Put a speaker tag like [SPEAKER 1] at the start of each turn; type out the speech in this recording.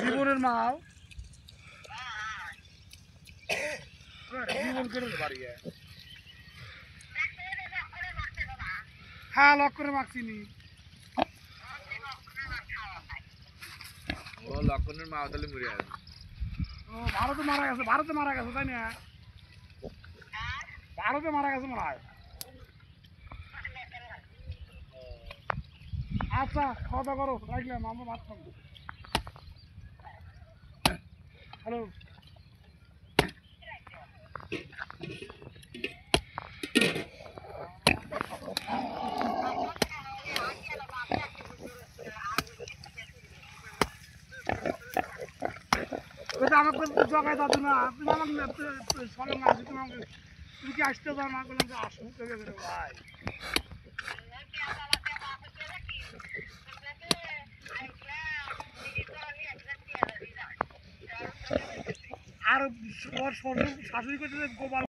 [SPEAKER 1] জীবনের মাও জীবন করে বাড়ি হ্যাঁ লক করে মাখছিনি
[SPEAKER 2] ও লক্ষণের মা তাহলে মরে আছে
[SPEAKER 1] ও ভারতে মারা গেছে তাই না ভারতে মারা গেছে মনে হয় আচ্ছা খাওয়া দাওয়া করো রাখলাম আমরা ভাত খাবো হ্যালো আমাকে জগাই দাদু না তুমি আমাকে সঙ্গে না আসি তুমি কি আসতে দাও না বললাম যে আসবো ভাই আর শাশুড়ি করতে গোপাল